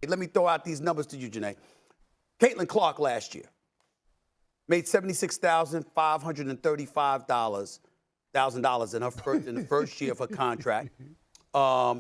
Let me throw out these numbers to you, Janae. Caitlin Clark last year made $76,535 in the first year of her contract.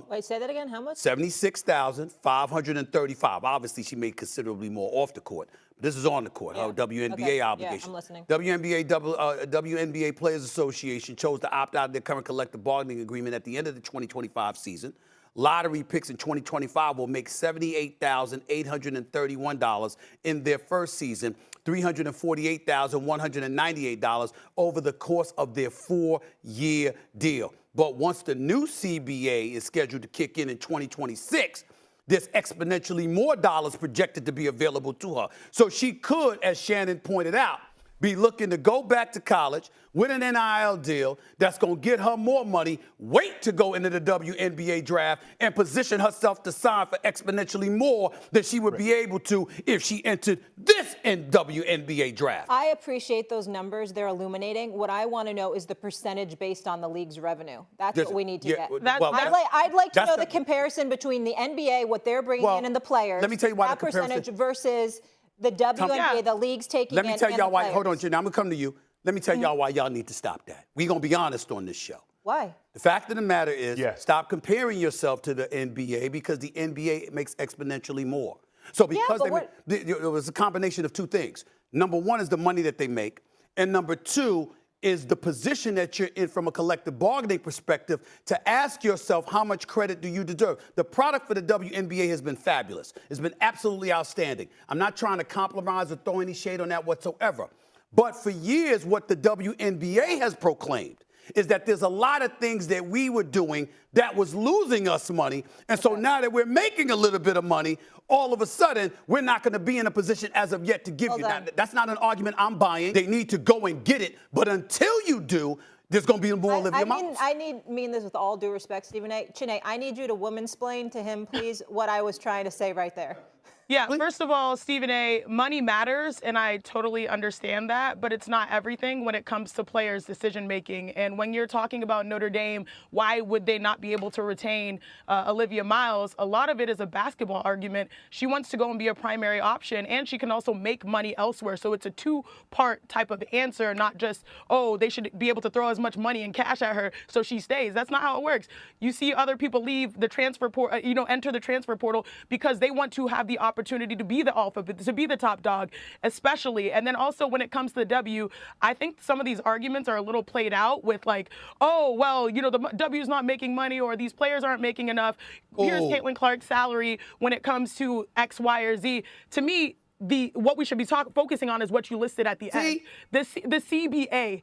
Wait, say that again. How much? $76,535. Obviously, she made considerably more off the court. But this is on the court. Her WNBA obligation. Yeah, I'm listening. WNBA Players Association chose to opt out of their current collective bargaining agreement at the end of the 2025 season. Lottery picks in 2025 will make $78,831 in their first season, $348,198 over the course of their 4-year deal. But once the new CBA is scheduled to kick in 2026, there's exponentially more dollars projected to be available to her. So she could, as Shannon pointed out, be looking to go back to college with an NIL deal that's going to get her more money, wait to go into the WNBA draft, and position herself to sign for exponentially more than she would be able to if she entered this WNBA draft. I appreciate those numbers. They're illuminating. What I want to know is the percentage based on the league's revenue. That's what we need to get. I'd like to know the comparison between the NBA, what they're bringing in, and the players. Let me tell you why that percentage versus the WNBA, the league's taking in. Let me tell y'all why. Hold on, Jenna. I'm going to come to you. Let me tell y'all why y'all need to stop that. We're going to be honest on this show. Why? The fact of the matter is, stop comparing yourself to the NBA because the NBA makes exponentially more. So because it was a combination of two things. Number one is the money that they make. And number two is the position that you're in from a collective bargaining perspective to ask yourself how much credit do you deserve. The product for the WNBA has been fabulous. It's been absolutely outstanding. I'm not trying to compromise or throw any shade on that whatsoever. But for years, what the WNBA has proclaimed is that there's a lot of things that we were doing that was losing us money. And so now that we're making a little bit of money, all of a sudden, we're not going to be in a position as of yet to give you. Now, that's not an argument I'm buying. They need to go and get it. But until you do, there's going to be more Olivia Miles. I mean this with all due respect, Stephen A. Chiney, I need you to woman-splain to him, please, what I was trying to say right there. Yeah, first of all, Stephen A., money matters, and I totally understand that, but it's not everything when it comes to players' decision-making. And when you're talking about Notre Dame, why would they not be able to retain Olivia Miles? A lot of it is a basketball argument. She wants to go and be a primary option, and she can also make money elsewhere. So it's a two-part type of answer, not just, oh, they should be able to throw as much money and cash at her so she stays. That's not how it works. You see other people leave the transfer portal, enter the transfer portal because they want to have the opportunity to be the alpha, to be the top dog, especially. And then also when it comes to the W, I think some of these arguments are a little played out with like, oh, well, the W's not making money or these players aren't making enough. Here's Caitlin Clark's salary when it comes to X, Y, or Z. To me, what we should be focusing on is what you listed at the end. The CBA,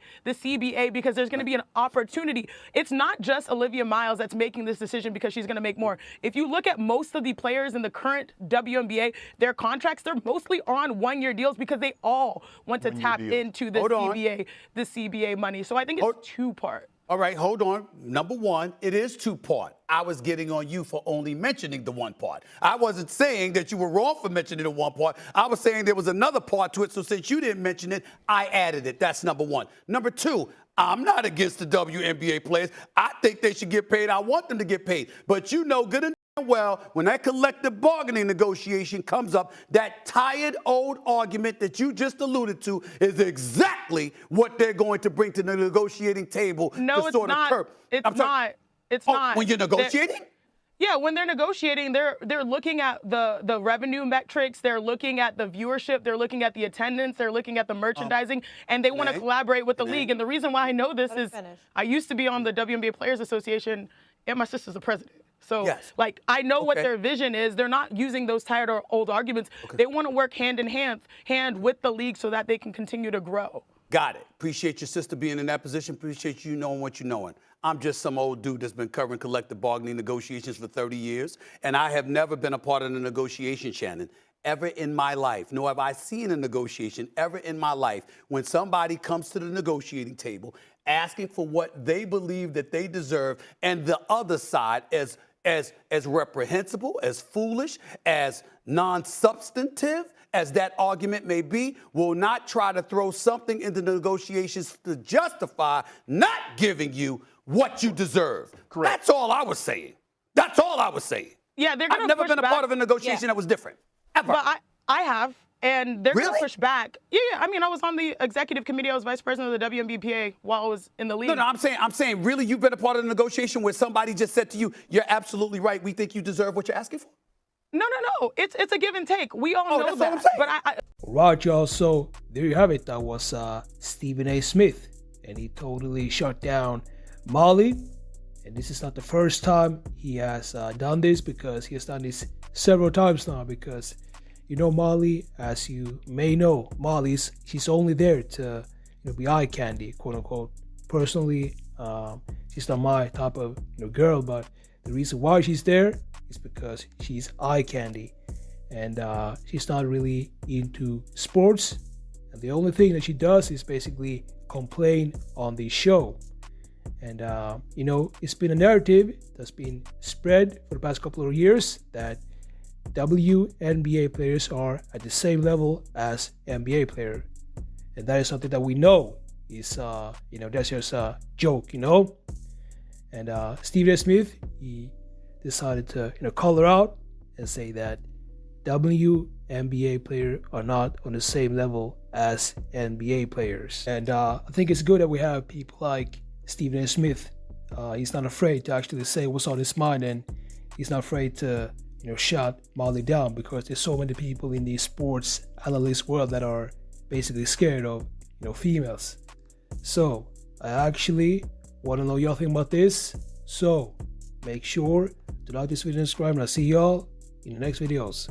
because there's going to be an opportunity. It's not just Olivia Miles that's making this decision because she's going to make more. If you look at most of the players in the current WNBA, their contracts, they're mostly on one-year deals because they all want to tap into the CBA money. So I think it's two-part. All right, hold on. Number one, it is two-part. I was getting on you for only mentioning the one part. I wasn't saying that you were wrong for mentioning the one part. I was saying there was another part to it, so since you didn't mention it, I added it. That's number one. Number two, I'm not against the WNBA players. I think they should get paid. I want them to get paid. But you know good and well, when that collective bargaining negotiation comes up, that tired old argument that you just alluded to is exactly what they're going to bring to the negotiating table. No, it's not. It's not. It's not. When you're negotiating? Yeah, when they're negotiating, they're looking at the revenue metrics, they're looking at the viewership, they're looking at the attendance, they're looking at the merchandising, and they want to collaborate with the league. And the reason why I know this is I used to be on the WNBA Players Association, and my sister's the president. So, I know what their vision is. They're not using those tired or old arguments. They want to work hand in hand with the league so that they can continue to grow. Got it. Appreciate your sister being in that position. Appreciate you knowing what you're knowing. I'm just some old dude that's been covering collective bargaining negotiations for 30 years, and I have never been a part of the negotiation, Shannon, ever in my life, nor have I seen a negotiation ever in my life when somebody comes to the negotiating table asking for what they believe that they deserve, and the other side as reprehensible, as foolish, as non-substantive as that argument may be, will not try to throw something into the negotiations to justify not giving you what you deserve. Correct. That's all I was saying. That's all I was saying. Yeah, they're going to I've never been a part of a negotiation that was different, ever. But I have, and they're going Really? to push back. Yeah, I mean, I was on the executive committee. I was vice president of the WNBA while I was in the league. No, I'm saying, really, you've been a part of the negotiation where somebody just said to you, you're absolutely right, we think you deserve what you're asking for? No. It's a give and take. We all know that's that. what I'm saying. But All right, y'all. So there you have it. That was Stephen A. Smith, and he totally shut down Molly. And this is not the first time he has done this, because he has done this several times now. Because Molly, as you may know, she's only there to be eye candy, quote unquote. Personally, she's not my type of girl, but the reason why she's there is because she's eye candy, and she's not really into sports. And the only thing that she does is basically complain on the show. And it's been a narrative that's been spread for the past couple of years that WNBA players are at the same level as NBA players, and that is something that we know is that's just a joke, And Stephen A. Smith, he decided to call her out and say that WNBA players are not on the same level as NBA players. And I think it's good that we have people like Stephen A. Smith. He's not afraid to actually say what's on his mind, and he's not afraid to shut Molly down, because there's so many people in the sports analyst world that are basically scared of females. So I actually want to know y'all think about this. So make sure to like this video and subscribe, and I'll see y'all in the next videos.